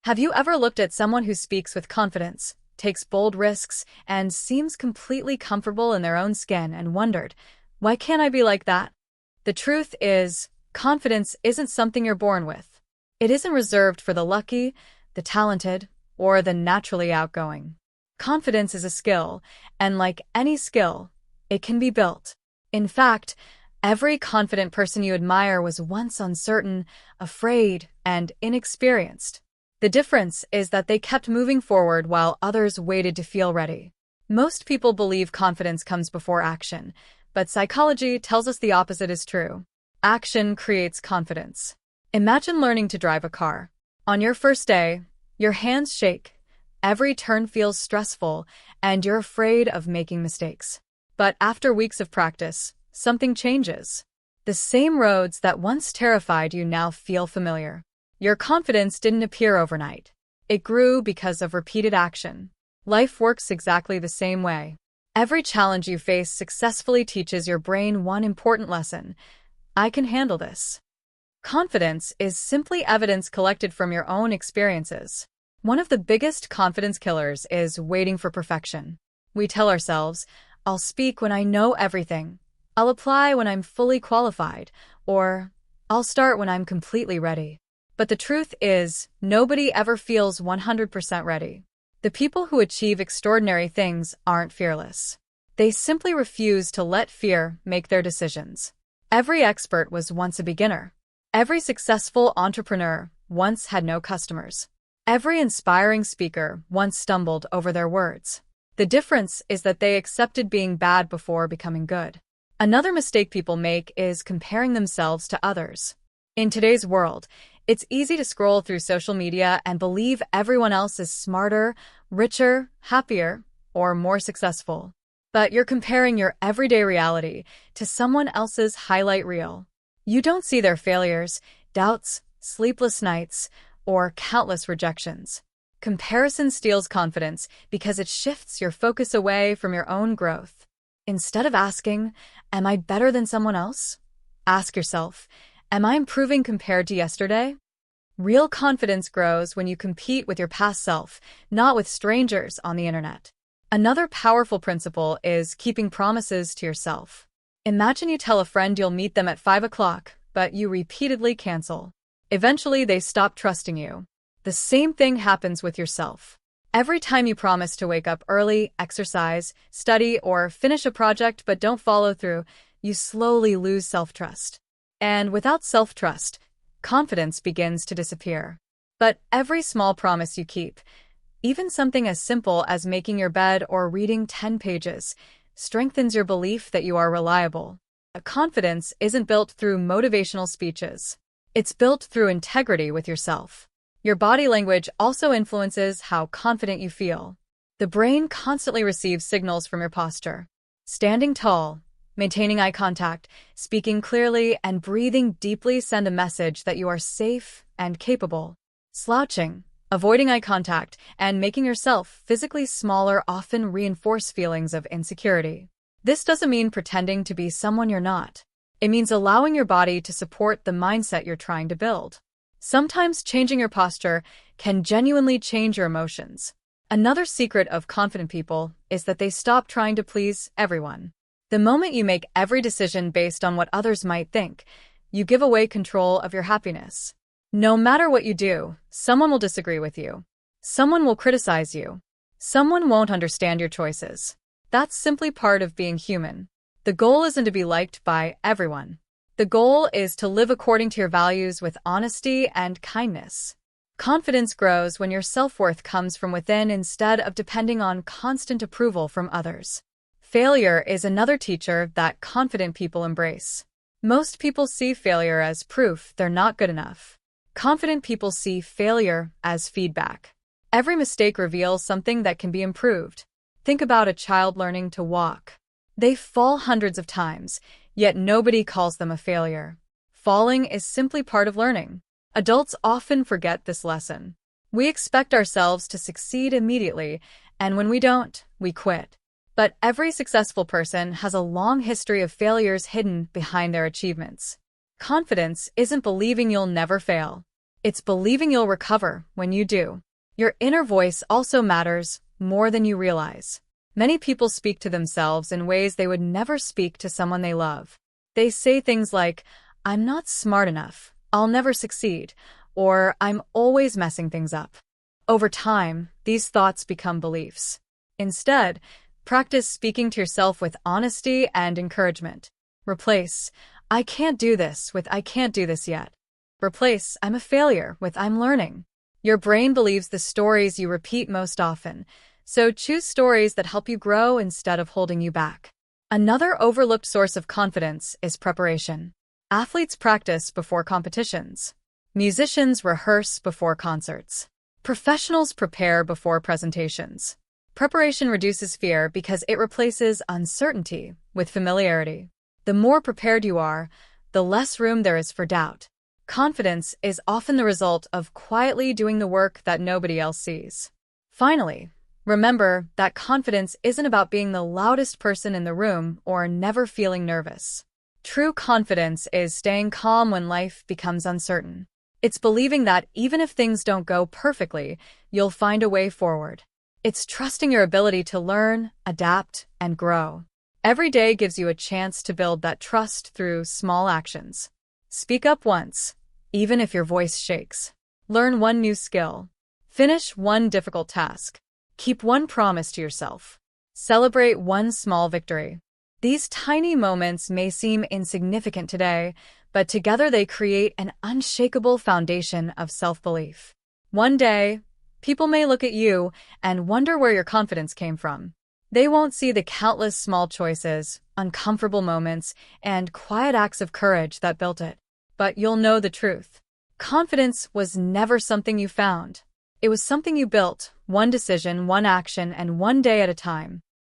Have you ever looked at someone who speaks with confidence, takes bold risks, and seems completely comfortable in their own skin and wondered, why can't I be like that? The truth is, confidence isn't something you're born with. It isn't reserved for the lucky, the talented, or the naturally outgoing. Confidence is a skill, and like any skill, it can be built. In fact, every confident person you admire was once uncertain, afraid, and inexperienced. The difference is that they kept moving forward while others waited to feel ready. Most people believe confidence comes before action, but psychology tells us the opposite is true. Action creates confidence. Imagine learning to drive a car. On your first day, your hands shake, every turn feels stressful, and you're afraid of making mistakes. But after weeks of practice, something changes. The same roads that once terrified you now feel familiar. Your confidence didn't appear overnight. It grew because of repeated action. Life works exactly the same way. Every challenge you face successfully teaches your brain one important lesson. I can handle this. Confidence is simply evidence collected from your own experiences. One of the biggest confidence killers is waiting for perfection. We tell ourselves, I'll speak when I know everything. I'll apply when I'm fully qualified, or I'll start when I'm completely ready. But the truth is, nobody ever feels 100% ready. The people who achieve extraordinary things aren't fearless. They simply refuse to let fear make their decisions. Every expert was once a beginner. Every successful entrepreneur once had no customers. Every inspiring speaker once stumbled over their words. The difference is that they accepted being bad before becoming good. Another mistake people make is comparing themselves to others. In today's world, it's easy to scroll through social media and believe everyone else is smarter, richer, happier, or more successful. But you're comparing your everyday reality to someone else's highlight reel. You don't see their failures, doubts, sleepless nights, or countless rejections. Comparison steals confidence because it shifts your focus away from your own growth. Instead of asking, am I better than someone else? Ask yourself, am I improving compared to yesterday? Real confidence grows when you compete with your past self, not with strangers on the internet. Another powerful principle is keeping promises to yourself. Imagine you tell a friend you'll meet them at 5 o'clock, but you repeatedly cancel. Eventually, they stop trusting you. The same thing happens with yourself. Every time you promise to wake up early, exercise, study, or finish a project but don't follow through, you slowly lose self-trust. And without self-trust, confidence begins to disappear. But every small promise you keep, even something as simple as making your bed or reading 10 pages, strengthens your belief that you are reliable. Confidence isn't built through motivational speeches. It's built through integrity with yourself. Your body language also influences how confident you feel. The brain constantly receives signals from your posture. Standing tall, maintaining eye contact, speaking clearly, and breathing deeply send a message that you are safe and capable. Slouching, avoiding eye contact, and making yourself physically smaller often reinforce feelings of insecurity. This doesn't mean pretending to be someone you're not. It means allowing your body to support the mindset you're trying to build. Sometimes changing your posture can genuinely change your emotions. Another secret of confident people is that they stop trying to please everyone. The moment you make every decision based on what others might think, you give away control of your happiness. No matter what you do, someone will disagree with you. Someone will criticize you. Someone won't understand your choices. That's simply part of being human. The goal isn't to be liked by everyone. The goal is to live according to your values with honesty and kindness. Confidence grows when your self-worth comes from within instead of depending on constant approval from others. Failure is another teacher that confident people embrace. Most people see failure as proof they're not good enough. Confident people see failure as feedback. Every mistake reveals something that can be improved. Think about a child learning to walk. They fall hundreds of times, yet nobody calls them a failure. Falling is simply part of learning. Adults often forget this lesson. We expect ourselves to succeed immediately, and when we don't, we quit. But every successful person has a long history of failures hidden behind their achievements. Confidence isn't believing you'll never fail. It's believing you'll recover when you do. Your inner voice also matters more than you realize. Many people speak to themselves in ways they would never speak to someone they love. They say things like, "I'm not smart enough, I'll never succeed," or "I'm always messing things up." Over time, these thoughts become beliefs. Instead, practice speaking to yourself with honesty and encouragement. Replace "I can't do this" with "I can't do this yet." Replace "I'm a failure" with "I'm learning." Your brain believes the stories you repeat most often, so choose stories that help you grow instead of holding you back. Another overlooked source of confidence is preparation. Athletes practice before competitions. Musicians rehearse before concerts. Professionals prepare before presentations. Preparation reduces fear because it replaces uncertainty with familiarity. The more prepared you are, the less room there is for doubt. Confidence is often the result of quietly doing the work that nobody else sees. Finally, remember that confidence isn't about being the loudest person in the room or never feeling nervous. True confidence is staying calm when life becomes uncertain. It's believing that even if things don't go perfectly, you'll find a way forward. It's trusting your ability to learn, adapt, and grow. Every day gives you a chance to build that trust through small actions. Speak up once, even if your voice shakes. Learn one new skill. Finish one difficult task. Keep one promise to yourself. Celebrate one small victory. These tiny moments may seem insignificant today, but together they create an unshakable foundation of self-belief. One day, people may look at you and wonder where your confidence came from. They won't see the countless small choices, uncomfortable moments, and quiet acts of courage that built it. But you'll know the truth. Confidence was never something you found. It was something you built, one decision, one action, and one day at a time.